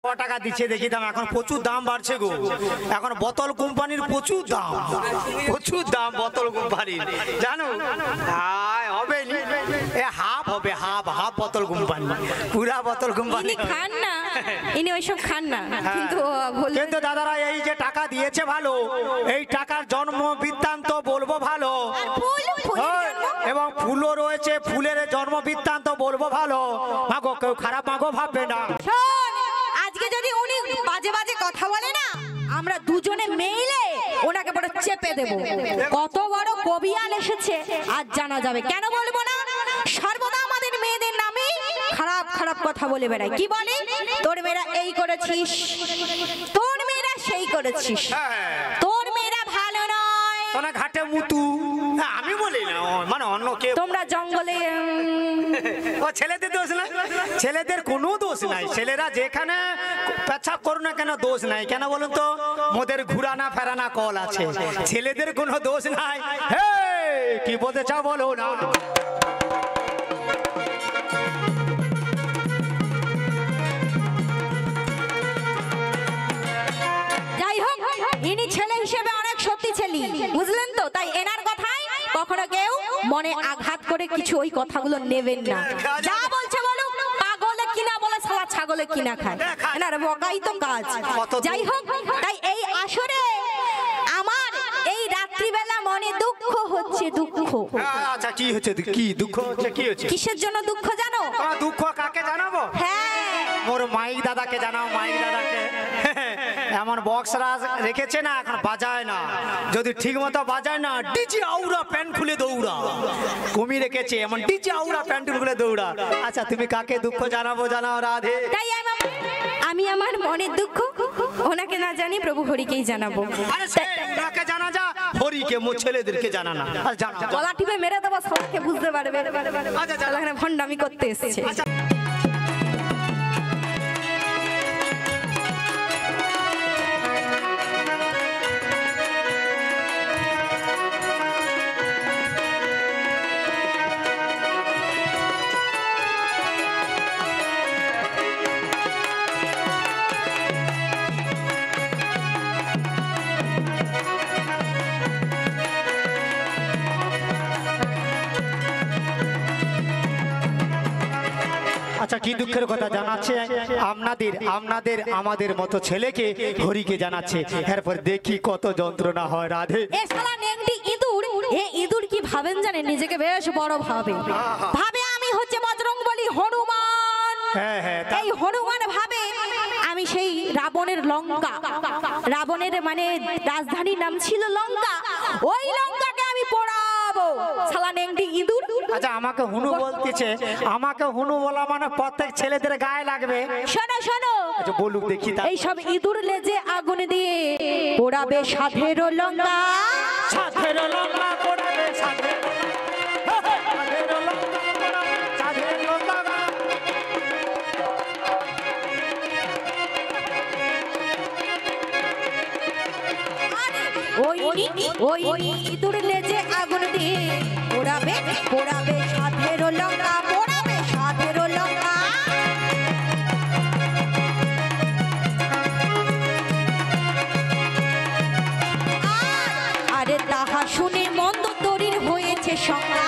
টাকা দিচ্ছে দেখি দাম, এখন প্রচুর দাম বাড়ছে গো। এখন বোতল কোম্পানির প্রচুর দাম বোতল কোম্পানির, জানো? হবে এ হাফ হবে, হাফ বোতল কোম্পানি, পুরা বোতল কোম্পানি খান না, ইনি ওইসব খান না। কিন্তু দাদারা এই যে টাকা দিয়েছে ভালো, এই টাকার জন্ম বৃত্তান্ত বলবো ভালো, এবং ফুলও রয়েছে, ফুলের জন্ম বৃত্তান্ত বলবো ভালো। মাগো কেউ খারাপ মাগো ভাববে না। আজকে যদি উনি বাজে বাজে কথা বলে না, আমরা দুজনে মিলে ওনাকে বড় চেপে দেব। কত বড় কবিয়াল এসেছে আজ জানা যাবে। কেন বলবো না? সর্বদা আমাদের মেয়েদের নামে খারাপ খারাপ কথা বলে বেড়ায়। কি বলে? তোর মেয়েরা এই করেছিস, তোর মেয়েরা সেই করেছিস, তোর মেয়েরা ভালো নয়, তোরা ঘাটে মুতু। আমি বলি না, মানে অন্য কেউ। তোমরা জঙ্গলে ও ছেলেদের দোষ নাই, ছেলেদের কোনো দোষ নাই। ছেলেরা যেখানে পেছাব করুন না কেন দোষ নাই। কেন বলুন তো? মোদের ঘুরানা ফেরানা কল আছে, ছেলেদের কোনো দোষ নাই। হে কি বলতে চাও বলো না? যাই হোক, ইনি ছেলে হিসেবে অনেক শক্তিশালী, বুঝলেন তো? তাই এনার কথায় কখনো কেউ মনে আঘাত করে কিছু ওই কথাগুলো নেবেন না। যা বলছে বলুক, পাগলে কিনা বলে শালা ছাগলে কিনা খায়, এনার বকাই তো কাজ। যাই হোক, তাই এই আসরে আমার এই রাত্রিবেলা মনে দুঃখ হচ্ছে। দুঃখ? আচ্ছা কি হচ্ছে? কি দুঃখ হচ্ছে? কি হচ্ছে? কিসের জন্য দুঃখ জানো? দুঃখ কাকে জানাবো? হ্যাঁ, মোর মাইক দাদাকে জানাও, মাইক দাদাকে। এমন বক্সরা রেখেছে না, এখন বাজায় না। যদি ঠিক মতো বাজায় না, ডিজে আউরা প্যান্ট খুলে দৌড়া। কমি রেখেছে এমন ডিজে আউরা প্যান্ট খুলে দৌড়া। আচ্ছা তুমি কাকে দুঃখ জানাবো জানাও রাধে? তাই আমি আমার মনের দুঃখ ওনাকে না জানি প্রভু হরিকেই জানাবো। আরে ওনাকে জানা যা, হরিকে মো ছেলেদেরকে জানা না। জানা গলা টিপে মেরে দেবো, সবাইকে বুঝতে পারবে। আচ্ছা, এখানে ভণ্ডামি করতে এসেছে। আচ্ছা কি দুঃখের কথা জানাচ্ছে আপনাদের আমাদের মতো ছেলেকে হরিকে জানাচ্ছে। এরপর দেখি কত যন্ত্রণা হয় রাধে। এ শালা নেংটি ইঁদুর, এ ইঁদুর কি ভাবেন জানেন? নিজেকে বেশ বড় ভাবে আমি হচ্ছে বজরংবলী হনুমান। এই হনুমান ভাবে আমি সেই রাবণের লঙ্কা, রাবণের মানে রাজধানীর নাম ছিল লঙ্কা, ওই লঙ্কাকে আমি পোড়াবো। শালা নেংটি ইঁদুর। আচ্ছা আমাকে হুনু বলতেছে, আমাকে হুনু বলা মানে প্রত্যেক ছেলেদের গায়ে লাগবে। শোনো শোনো, আচ্ছা বলুক দেখি। এই সব ইঁদুর লেজে আগুন দিয়ে পোড়াবে সাধের লঙ্কা, সাধের লঙ্কা পোড়াবে, সাধের ওই ইঁদুর লেজে আগুন দিয়ে পোড়াবে সাধের লঙ্কা, পোড়াবে সাধের লঙ্কা। আরে তাহা শুনে মন্দ তরির হয়েছে সংজ্ঞা।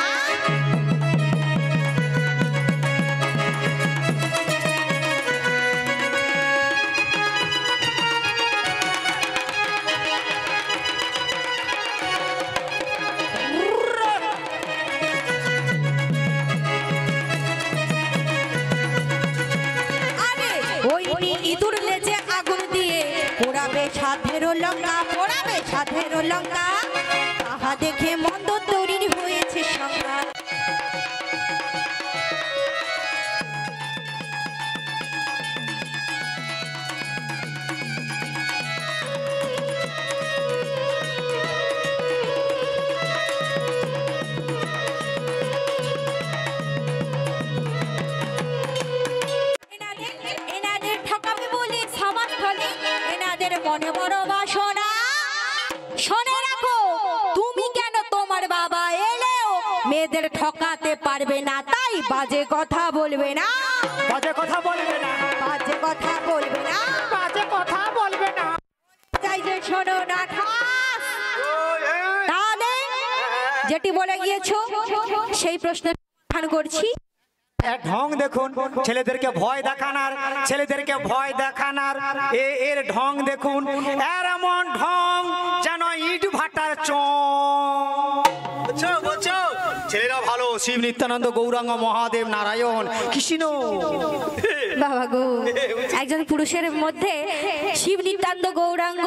ইঁদুর লেজে আগুন দিয়ে পোড়াবে সাধের লঙ্কা, পোড়াবে সাধের লঙ্কা। তাহা দেখে মন্দ তরির হয়েছে সংজ্ঞা। মনে বড় বাসনা, শোনে রাখো তুমি কেন তোমার বাবা এলেও মেয়েদের ঠকা ঠকাতে পারবে না, তাই বাজে কথা বলবে না, বাজে কথা বলবে না, বাজে কথা বলবে না, বাজে কথা বলবে না। তাই যে শোনো না ঠাস, তাহলে যেটি বলে গিয়েছো সেই প্রশ্নের সমাধান করছি। এর ঢং দেখুন, ছেলেদেরকে ভয় দেখানার, ছেলেদেরকে ভয় দেখানার এর ঢং দেখুন, এর এমন ঢং যেন ইট ভাটার বুঝছো বুঝছো। ছেলেরা ভালো, শিব নিত্যানন্দ গৌরাঙ্গ মহাদেব নারায়ণ কৃষ্ণ। বাবা গো, একজন পুরুষের মধ্যে শিব নিত্যানন্দ গৌরাঙ্গ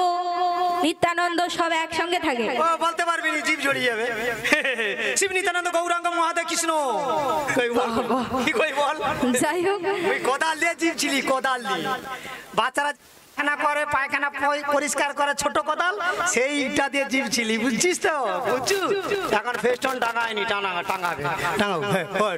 নিত্যানন্দ সব একসঙ্গে থাকে। ও বলতে পারবি না, জীব জড়িয়ে যাবে। শিব নিত্যানন্দ গৌরাঙ্গ মহাদেব কৃষ্ণ কই বল, কি কই বল। যাই হোক, ওই কোদাল দিয়ে জীব ছিলি, কোদাল দিয়ে বাচ্চারা পায়খানা করে, পায়খানা পরিষ্কার করে ছোট কোদাল, সেইটা দিয়ে জীব ছিলি, বুঝছিস তো? বুঝছু? এখন ফেস্টন টাঙায়নি, টাঙাবে, টাঙাও,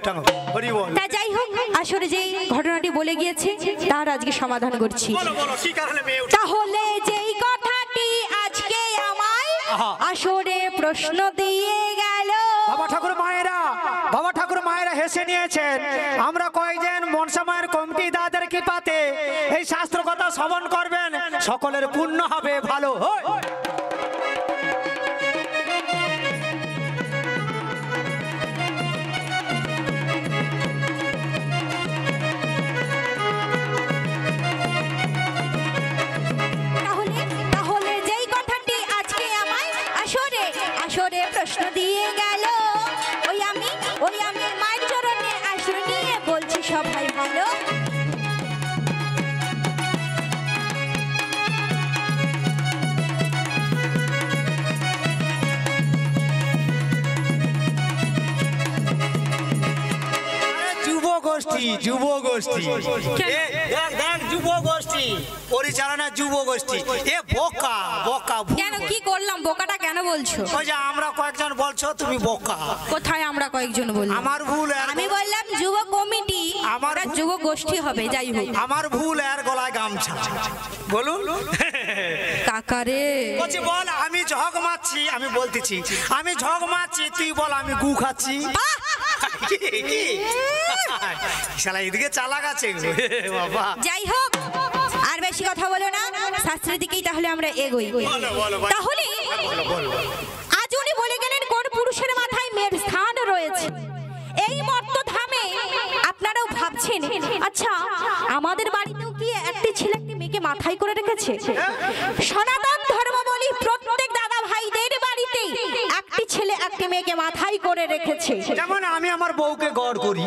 টাঙাও, হরি বল। তা যাই হোক, আসলে যে ঘটনাটি বলে গিয়েছে তার আজকে সমাধান করছি। বলো বলো, কি কারণে মেয়ে উঠে? তাহলে যেই কথাটি আজকে আমায় আহা। আসরে প্রশ্ন দিয়ে গেল, বাবা ঠাকুর মায়েরা, বাবা ঠাকুর মায়েরা হেসে নিয়েছেন। আমরা কয়েকজন মনসা মায়ের কমিটি দাদের কৃপাতে এই শাস্ত্র কথা শ্রবণ করবেন, সকলের পুণ্য হবে, ভালো হয়। তাহলে যেই কথাটি আজকে আমায় আসরে প্রশ্ন দিয়ে গেল, ওই আমি মায়ের চরণে আসর নিয়ে বলছি সবাই ভালো। যুব গোষ্ঠী দেখ, যুব গোষ্ঠী পরিচালনা, যুব গোষ্ঠী এ বোকা বোকা। কেন, কি করলাম? বোকাটা কেন বলছো? ওই যে আমরা কয়েকজন বলছো তুমি বোকা। কোথায় আমরা কয়েকজন বললাম? আমার ভুল, আমি বললাম যুব কমিটি, আমার যুব গোষ্ঠী হবে। যাই হোক, আমার ভুল, এর গলায় গামছা। বলুন কাকারে বলছি, বল আমি ঝগ মারছি, আমি বলতেছি আমি ঝগ মারছি, তুই বল আমি গু খাচ্ছি। শালা এদিকে চালাক আছে বাবা। যাই হোক, আর বেশি কথা বলো না, শাস্ত্রের দিকেই তাহলে আমরা এগোই। তাহলে আজ উনি বলে গেলেন কোন পুরুষের মাথায় মেয়ের স্থান রয়েছে। এই মর্তধামে আপনারাও ভাবছেন, আচ্ছা আমাদের বাড়িতেও কি একটি ছেলে একটি মেয়েকে মাথায় করে রেখেছে? সনাতন ধর্ম বলি প্রত্যেক দাদা ভাইদের বাড়িতে একটি ছেলে একটি মেয়েকে মাথায় করে রেখেছে। যেমন আমি আমার বউকে গড় করি,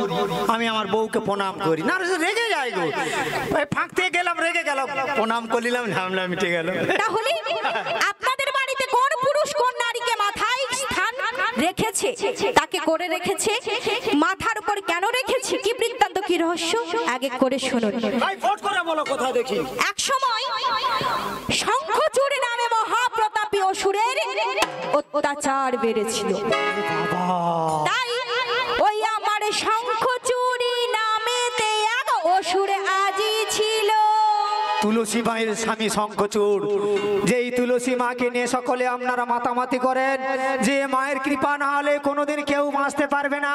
আমি আমার বউকে প্রণাম করি না, রেগে যাই গো, ফাঁক থেকে গেলাম, রেগে গেলাম, প্রণাম করলাম, ঝামলা মিটে গেল। তাহলে আপনাদের বাড়িতে কোন পুরুষ কোন নারীকে মাথায় স্থান রেখেছে, তাকে করে রেখেছে, মাথার উপর কেন রেখেছে, কি বৃত্তান্ত, কি রহস্য, আগে করে শুনুন। ভাই ফট করে বলো, কোথা দেখি। এক সময় শঙ্খচূড় নামে মহাপ্রতাপী অসুরের অত্যাচার বেড়েছিল। তাই ওই আমার শঙ্খচূড়ি নামেতে এক অসুর আজি ছিল। তুলসী মায়ের স্বামী শঙ্খচূড়, যেই তুলসী মাকে নিয়ে সকলে আপনারা মাতামাতি করেন, যে মায়ের কৃপা না হলে কোনোদিন কেউ বাঁচতে পারবে না।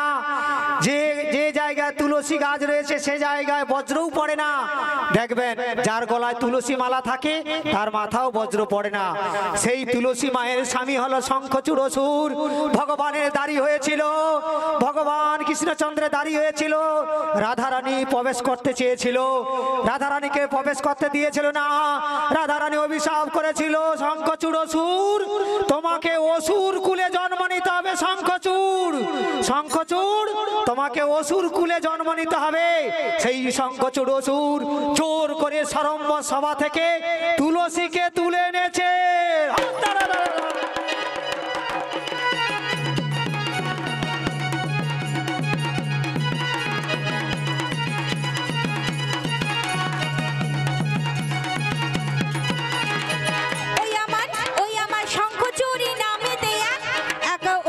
যে যে জায়গায় তুলসী গাছ রয়েছে সে জায়গায় বজ্রও পড়ে না। দেখবেন যার গলায় তুলসী মালা থাকে তার মাথাও বজ্র পড়ে না। সেই তুলসী মায়ের স্বামী হলো শঙ্খচূড় অসুর। ভগবানের দাড়ি হয়েছিল, ভগবান কৃষ্ণচন্দ্রের দাড়ি হয়েছিল। রাধারানী প্রবেশ করতে চেয়েছিল, রাধারানীকে প্রবেশ করতে দিয়েছিল না। রাধারানী অভিশাপ করেছিল, শঙ্খচূড় অসুর তোমাকে অসুর কুলে জন্ম নিতে হবে। শঙ্খচূড়, শঙ্খচূড় তোমাকে অসুর কুলে জন্ম নিতে হবে। সেই শঙ্খচূড় অসুর জোর করে সরম্ব সভা থেকে তুলসীকে তুলে এনেছে।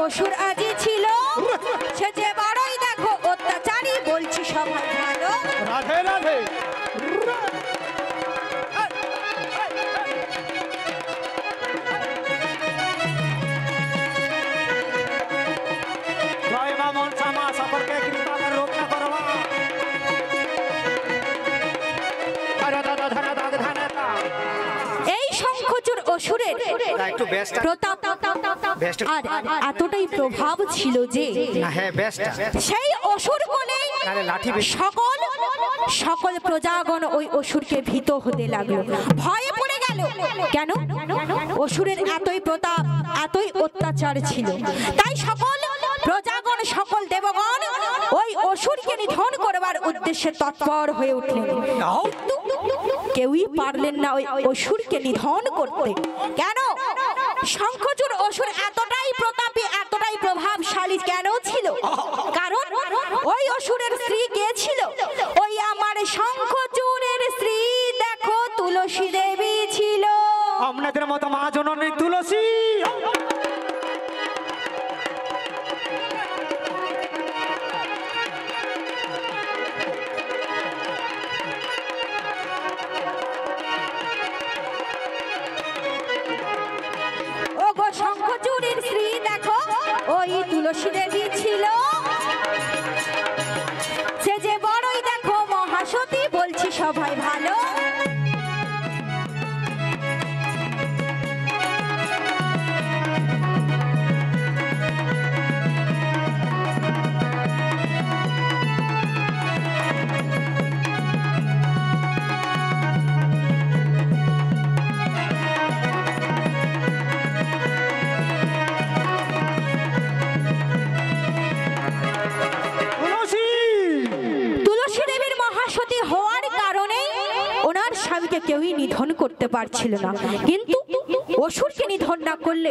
অসুর আজি ছিল, সে যে বড়ই দেখো অত্যাচারী, বলছি সবাই ভালো। রাধে রাধে। এই শঙ্খচূড় অসুরের একটু বেস্ট প্রতাপ আর এতটাই প্রভাব ছিল যে হ্যাঁ বেস্ট সেই অসুর বলে লাঠি সকল প্রজাগণ ওই অসুরকে ভীত হতে লাগলো, ভয়ে পড়ে গেল। কেন? অসুরের এতই প্রতাপ, এতই অত্যাচার ছিল, তাই সকল প্রজাগণ, সকল দেবগণ ওই অসুরকে নিধন করবার উদ্দেশ্যে তৎপর হয়ে উঠলেন। কেউই পারলেন না ওই অসুরকে নিধন করতে। কেন? শঙ্খচূড় অসুর এতটাই প্রতাপী, এতটাই প্রভাবশালী কেন ছিল? কারণ ওই অসুরের স্ত্রী কে ছিল? ওই আমার শঙ্খচূড়ের স্ত্রী দেখো তুলসী দেবী ছিল। আপনাদের মতো মা জননী তুলসী। শঙ্খচূড়ের স্ত্রী দেখো ওই তুলসী দেবী ছিল। সে যে বড়ই দেখো মহাসতী, বলছি সবাই ভালো। কেউই নিধন করতে পারছিল না, কিন্তু অসুরকে নিধন না করলে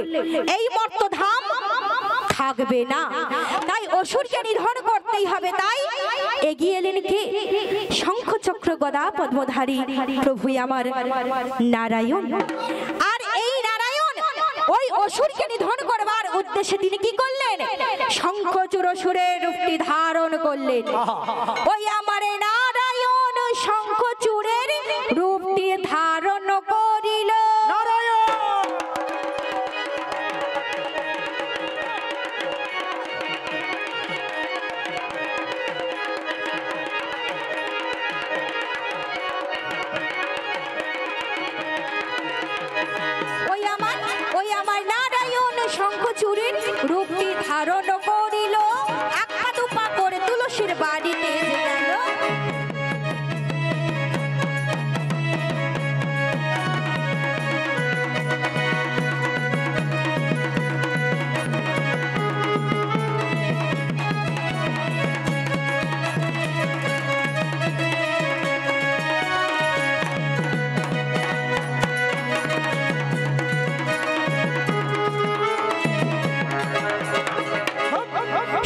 এই মর্তধাম থাকবে না, তাই অসুরকে নিধন করতেই হবে। তাই এগিয়ে এলেন কে? শঙ্খ চক্র গদা পদ্মধারী প্রভু আমার নারায়ণ। আর এই নারায়ণ ওই অসুরকে নিধন করবার উদ্দেশ্যে তিনি কি করলেন? শঙ্খচূড় অসুরের রূপটি ধারণ করলেন। ওই আমার নারায়ণ শঙ্খচূড়ের রূপটি ধারণ করিল। ওই আমার নারায়ণ শঙ্খচূড়ের রূপটি ধারণ করিল। এক পা দুপা করে তুলসীর বাড়িতে গেল।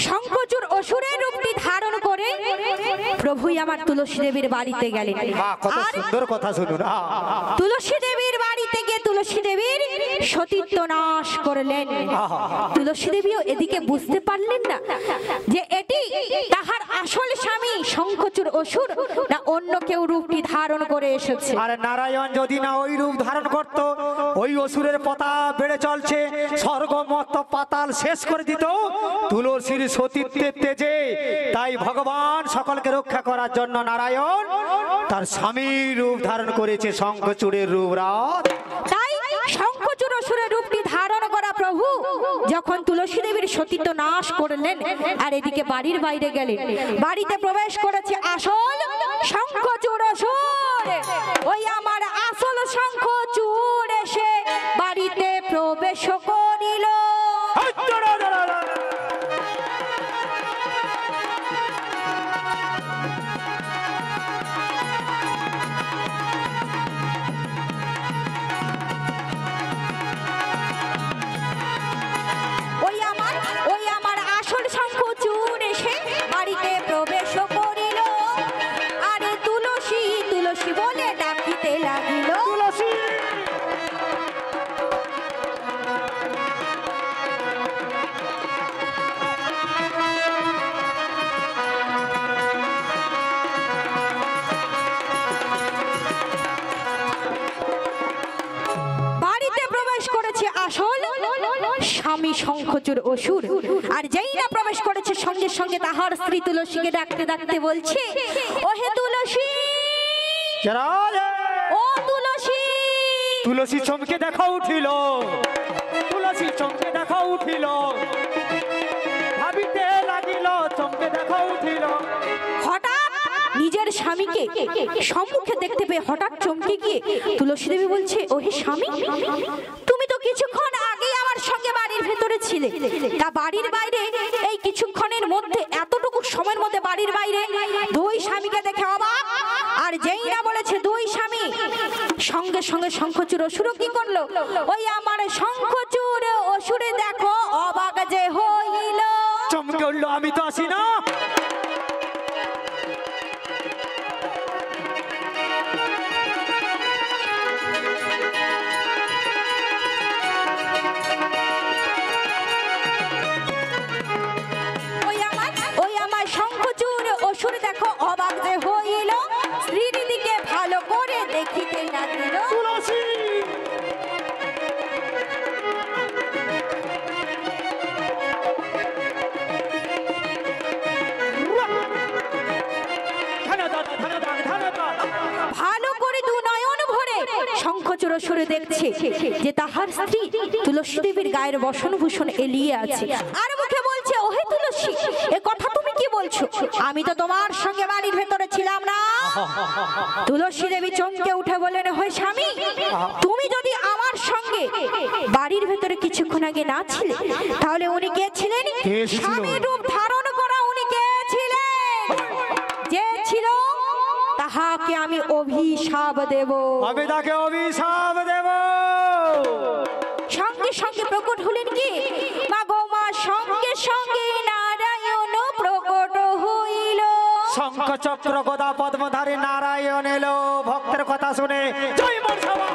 শঙ্খচূড় অসুরের রূপটি ধারণ করে প্রভুই আমার তুলসী দেবীর বাড়িতে গেলেন। কত সুন্দর কথা শুনুন। তুলসী দেবীর বাড়িতে গিয়ে তুলসী দেবীর সতীত্ব নাশ করলেন। তুলসী দেবীও এদিকে বুঝতে পারলেন না যে এটি তাহার আসল স্বামী শঙ্খচূড় অসুর, না অন্য কেউ রূপটি ধারণ করে এসেছে। আরে নারায়ণ যদি না ওই রূপ ধারণ করত, ওই অসুরের প্রতাপ বেড়ে চলছে, স্বর্গ মর্ত পাতাল শেষ করে দিত তুলসীর সতীত্বের তেজে। তাই ভগবান সকলকে রক্ষা করার জন্য নারায়ণ তার স্বামীর রূপ ধারণ করেছে, শঙ্খচূড়ের রূপ। রাত তাই শঙ্খচূড় অসুরের রূপটি ধারণ করা প্রভু যখন তুলসী দেবীর সতীত্ব নাশ করলেন আর এদিকে বাড়ির বাইরে গেলেন, বাড়িতে প্রবেশ করেছে আসল শঙ্খচূড় অসুর। ওই আমার আসল শঙ্খচূড় এসে বাড়িতে প্রবেশ করিল। ওই আমার আসল শঙ্খচূড় এসে বাড়িতে প্রবেশ করিল। আর তুলসী তুলসী বলে ডাকিতে লাগিল। তুলসী বাড়িতে প্রবেশ করেছে আসল স্বামী শঙ্খচূড় অসুর। আর যেই না প্রবেশ করেছে সঙ্গে সঙ্গে তাহার স্ত্রী তুলসীকে ডাকতে ডাকতে বলছে, ও হে তুলসী, ও তুলসী, তুলসী চমকে দেখা উঠিল, তুলসী চমকে দেখা উঠিল, ভাবিতে লাগিল চমকে দেখা উঠিল। হঠাৎ নিজের স্বামীকে সম্মুখে দেখতে পেয়ে হঠাৎ চমকে গিয়ে তুলসী দেবী বলছে, ওহে স্বামী, তুমি তো কিছুক্ষণ আগেই আমার সঙ্গে বাড়ির ভেতরে ছিলে, তা বাড়ির বাইরে এই কিছুক্ষণের মধ্যে এতটুকু সময়ের মধ্যে বাড়ির বাইরে দুই স্বামীকে দেখে অবাক। আর যেই না বলেছে দুই স্বামী, সঙ্গে সঙ্গে শঙ্খচূড় অসুর কি করলো, ওই আমার শঙ্খচূড় অসুরে দেখো অবাক যে হইল। চমকে উঠল, আমি তো আসি না। ওই আমার শঙ্খচূড় অসুর দেখো অবাক যে হইল, স্ত্রীর দিকে ভালো করে দেখিতে লাগিল। তুলসী ভালো করে দু নয়ন ভরে শঙ্খচূড় অসুর দেখছে যে তাহার স্ত্রী তুলসী দেবীর গায়ের বসন ভূষণ এলিয়ে আছে। আর মুখে বলছে, ওহে তুলসী, এ কথা তুমি কি বলছো? আমি তো তোমার সঙ্গে বাড়ির ভেতরে ছিলাম না। তুলসী দেবী চমকে উঠে বললেন, হয় স্বামী, তুমি যদি আমার সঙ্গে বাড়ির ভেতরে কিছুক্ষণ আগে না ছিলে, তাহলে উনি কে ছিলেন? স্বামীর রূপ ধারণ করা উনি কে ছিলেন? যে ছিল তাহাকে আমি অভিশাপ দেব, আমি তাকে অভিশাপ দেব। সঙ্গে সঙ্গে প্রকট হলেন কি মা গো মা, সঙ্গে সঙ্গে নারায়ণ প্রকট হইল। শঙ্খ চক্র গদা পদ্মধারী নারায়ণ এলো ভক্তের কথা শুনে। জয় মা সভা।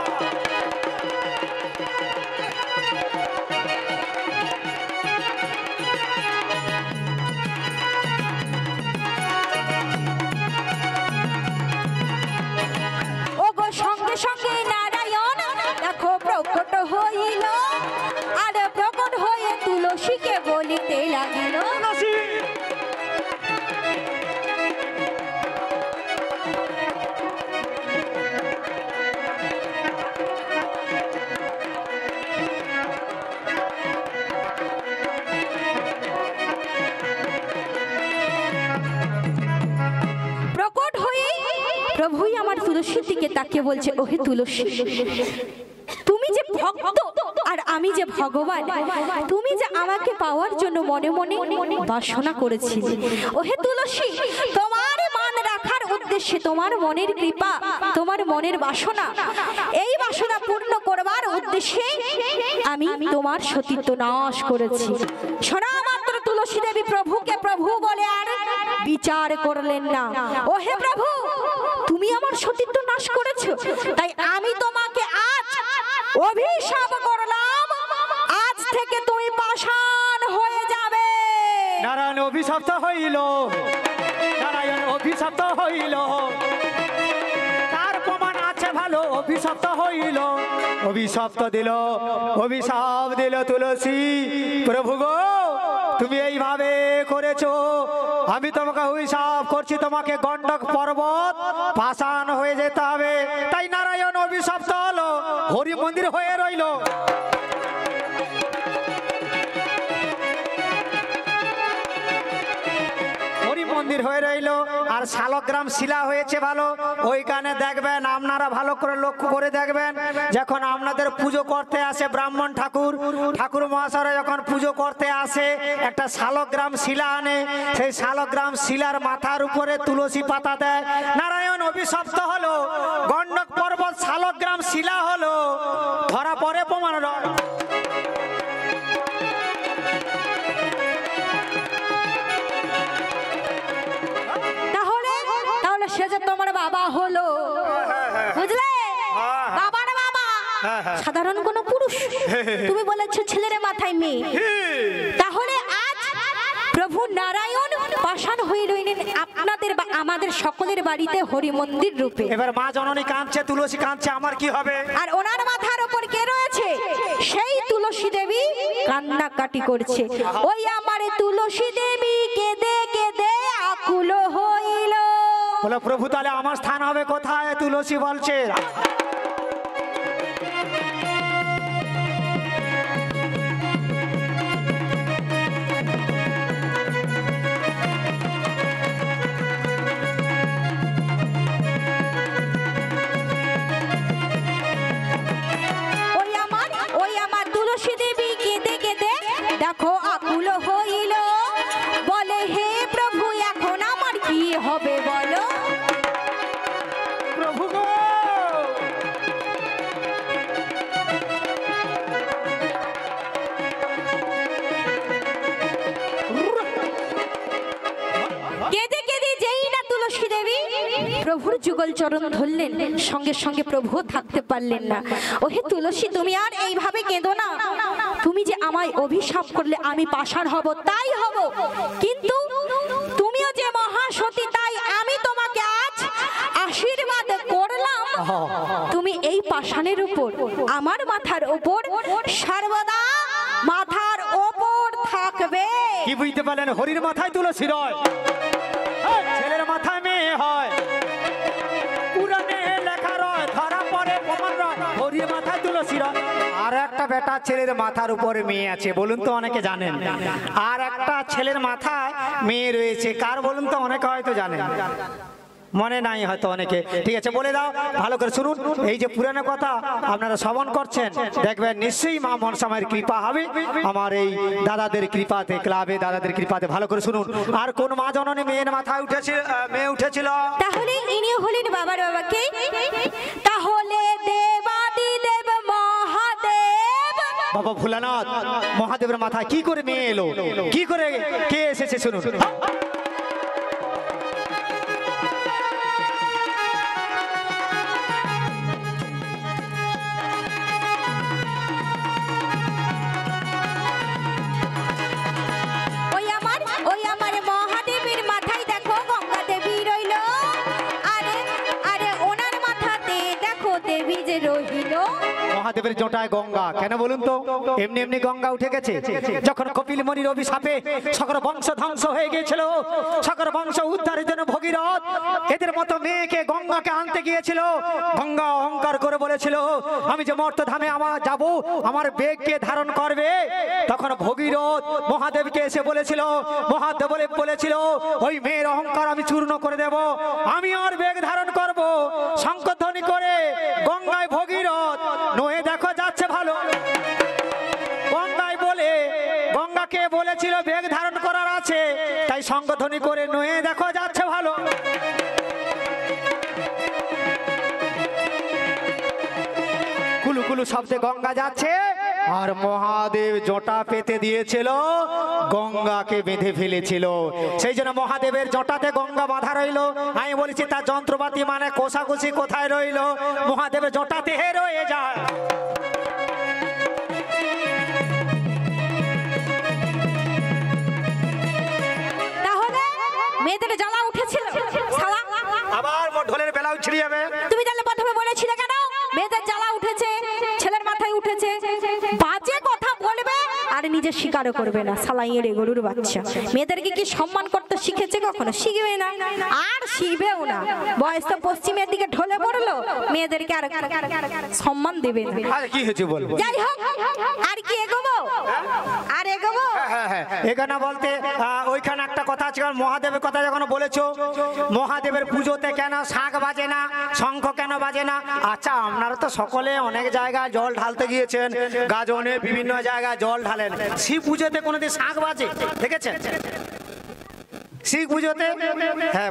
ওগো সঙ্গে সঙ্গে নারায়ণ দেখো প্রকট হইল, আর প্রকট হয়ে তুলসীকে বলিতে লাগিল, প্রকট হয়ে প্রভুই আমার তুলসীর দিকে তাকিয়ে বলছে, ওহে তুলসী, তুমি যে ভক্ত আর আমি যে ভগবান, তুমি যে আমাকে পাওয়ার জন্য মনে মনে বাসনা করেছিলে, ওহে তুলসী, তোমার মান রাখার উদ্দেশ্যে, তোমার মনের কৃপা, তোমার মনের বাসনা, এই বাসনা পূর্ণ করবার উদ্দেশ্যে আমি তোমার সতীত্ব নাশ করেছি। শোনা মাত্র তুলসী দেবী প্রভুকে প্রভু বলে আর বিচার করলেন না। ওহে প্রভু, তুমি আমার সতীত্ব নাশ করেছো, তাই আমি তোমাকে আজ অভিশাপ করলাম, আজ থেকে তুমি পাষাণ হয়ে যাবে। নারায়ণ অভিশপ্ত হইল, নারায়ণ অভিশপ্ত হইল, তার প্রমাণ আছে ভালো। অভিশপ্ত হইল, অভিশপ্ত দিল, অভিশাপ দিল তুলসী। প্রভু গো, তুমি এইভাবে করেছো, আমি তোমাকে অভিশাপ করছি, তোমাকে গণ্ডক পর্বত পাষাণ হয়ে যেতে হবে। তাই নারায়ণ অভিশপ্ত হলো, হরি মন্দির হয়ে রইল। হরি মন্দির হয়ে রইল, আর শালগ্রাম শিলা হয়েছে ভালো। ওইখানে দেখবেন, আপনারা ভালো করে লক্ষ্য করে দেখবেন, যখন আপনাদের পুজো করতে আসে ব্রাহ্মণ ঠাকুর, ঠাকুর মহাশয়রা যখন পুজো করতে আসে, একটা শালগ্রাম শিলা আনে, সেই শালগ্রাম শিলার মাথার উপরে তুলসী পাতা দেয়। নারায়ণ অভিশপ্ত হলো, গণ্ডক পর্বত শালগ্রাম শিলা হলো, ধরা পড়ে প্রমাণ। তাহলে সে যে তোমার বাবা হলো, বুঝলে? বাবার বাবা সাধারণ কোন পুরুষ, তুমি বলেছো ছেলের মাথায় মেয়ে, তাহলে আজ প্রভু নারায়ণ পাষাণ হয়ে রইলেন আপনাদের বা আমাদের সকলের বাড়িতে হরি মন্দির রূপে। এবার মা জননী কাঁদছে, তুলসী কাঁদছে, আমার কি হবে? আর ওনার মাথার উপর কে রয়েছে? সেই তুলসী দেবী কান্নাকাটি করছে। ওই আমার তুলসী দেবী কেঁদে কেঁদে আকুল হইল। বলো প্রভু, তাহলে আমার স্থান হবে কোথায়? তুলসী বলছে যুগল চরণ ধরলেন, সঙ্গে সঙ্গে প্রভু থাকতে পারলেন না। ওহে তুলসী, তুমি আর এইভাবে কেঁদো না। তুমি যে আমায় অভিশাপ করলে আমি পাষাণ হব, তাই হব, কিন্তু তুমিও যে মহাসতী, তাই আমি তোমাকে আজ আশীর্বাদ করলাম। তুমি এই পাষাণের উপর, আমার মাথার উপর সর্বদা মাথার ওপর থাকবে। কি বুঝতে পারলেন? হরির মাথায় তুলসী রয়, ছেলের মাথায় মেয়ে হয়। পুরাণে লেখা রয়, ধরা পড়ে প্রমাণ রয়, হরির মাথায় তুলসী রয়। আর একটা বেটা ছেলের মাথার উপরে মেয়ে আছে, বলুন তো? অনেকে জানেন। আর একটা ছেলের মাথায় মেয়ে রয়েছে, কার বলুন তো? অনেকে হয়তো জানেন, মনে নাই হয়তো অনেকে। ঠিক আছে, বলে দাও, ভালো করে শুনুন। এই যে পুরানো কথা আপনারা শ্রবণ করছেন, দেখবেন নিশ্চয়ই মা মনসা মায়ের কৃপা হবে। আমার এই দাদাদের কৃপাতে, ক্লাবে দাদাদের কৃপাতে, ভালো করে শুনুন। আর কোন মা জননী মেয়ের মাথায় উঠেছিল, মেয়ে উঠেছিল? তাহলে ইনি হলেন বাবার বাবাকে। তাহলে দেবাদিদেব মহাদেব। বাবা ভোলানাথ মহাদেবের মাথায় কি করে মেয়ে এলো? কি করে, কে এসেছে শুনুন। ওই আমার মহাদেবের মাথায় দেখো গঙ্গা দেবী রইল, আরে আরে ওনার মাথাতে দেখো দেবী যে রইল। মহাদেবের জটায় গঙ্গা, কেন বলুন তো? এমনি এমনি গঙ্গা উঠে গেছে। যখন কপিল মুনির অভিশাপে সকল বংশ ধ্বংস হয়ে গিয়েছিল, সকল বংশ উদ্ধারের জন্য ভগীরথ এদের মতো মেয়েকে গঙ্গাকে আনতে গিয়েছিল। গঙ্গা অহংকার করে বলেছিল, আমি যে মর্তধামে আমার যাব, আমার বেগকে ধারণ করবে। তখন ভগীরথ মহাদেবকে এসে বলেছিল, মহাদেব বলেছিল, ওই মেয়ের অহংকার আমি চূর্ণ করে দেব, আমি আর বেগ ধারণ করব। শঙ্খধ্বনি করে গঙ্গায় ভগীরথ নয়ে দেখো যাচ্ছে ভালো। গঙ্গায় বলে, গঙ্গাকে বলেছিল বেগ ধারণ করার আছে, তাই শঙ্খধ্বনি করে নয়ে দেখো যাচ্ছে ভালো। কুলু কুলু শব্দে গঙ্গা যাচ্ছে, আর মহাদেব জটা পেতে দিয়েছিল, গঙ্গাকে বেঁধে ফেলেছিল। সেই জন্য মহাদেবের জটাতে গঙ্গা বাঁধা রইল। আমি বলেছি তার যন্ত্রপাতি মানে কোষাকুষি কোথায় রইল? মহাদেবের জটাতে হে রয়ে যায়। তাহলে মেয়েদের জ্বালা উঠেছিল শালা। আবার ঢোলের বেলাও ছিড়ে যাবে। তুমি তাহলে প্রথমে বলেছিলে কেন মেয়েদের জ্বালা উঠেছে, ছেলের মাথায় উঠেছে? বাজে কথা বলবে আর নিজে স্বীকারও করবে না, শালা এড়ে গরুর বাচ্চা। মেয়েদেরকে কি সম্মান করতে শিখেছে? কখনো শিখবে না, আর শিখবেও না। বয়স তো পশ্চিমের দিকে ঢলে পড়লো, মেয়েদেরকে আর সম্মান দেবে না। আরে কি হয়েছে বল? যাই হোক, আর কি এগোবো? আর এগোবো? এখানে বলতে ওইখানে একটা কথা আছে, মহাদেবের কথা যখন বলেছো, মহাদেবের পুজোতে কেন শাঁখ বাজে না, শঙ্খ কেন বাজে না? আচ্ছা, আপনারা তো সকলে অনেক জায়গায় জল ঢালতে গিয়েছেন, গাজনে বিভিন্ন জায়গায় জল ঢালেন। শিব পুজোতে কোনোদিন শাঁখ বাজে দেখেছেন? শিব পুজোতে? হ্যাঁ,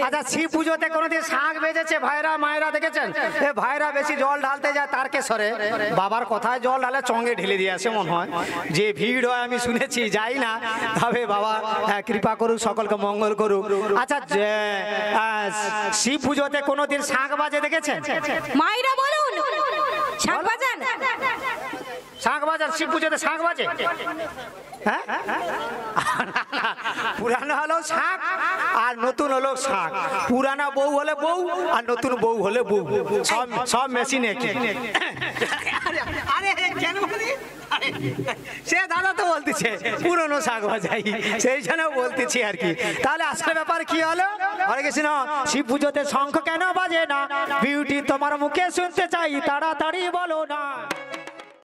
আচ্ছা, শিব পুজোতে কোনোদিন শাঁখ বেজেছে ভাইরা মায়েরা দেখেছেন? ভাইরা বেশি জল ঢালতে যায় তারকেশ্বরে, বাবার কথায় জল ঢালে চঙ্গে ঢেলে দিয়ে আসে মনে হয়। যে ভিড় হয় আমি শুনেছি, যাই না, তবে বাবা কৃপা করুক, সকলকে মঙ্গল করুক। আচ্ছা, শিব পুজোতে কোনোদিন শাঁখ বাজে দেখেছেন? মায়েরা বলুন, শাঁখ বাজান? শাঁখ বাজান? শিব পুজোতে শাঁখ বাজে? হ্যাঁ, পুরানো হলো শাঁখ আর নতুন হলো শাঁখ। পুরানা বউ হলে বউ আর নতুন বউ হলে বউ, সব মেশিনে। আরে কেন সে দাদা তো বলতেছে পুরনো শাঁখ বাজাই, সেই জন্য বলতেছি আর কি। তাহলে আসলে ব্যাপার কি হলো? হরে কৃষ্ণ, শিব পুজোতে শঙ্খ কেন বাজে না? বিউটি তোমার মুখে শুনতে চাই, তাড়াতাড়ি বলো না।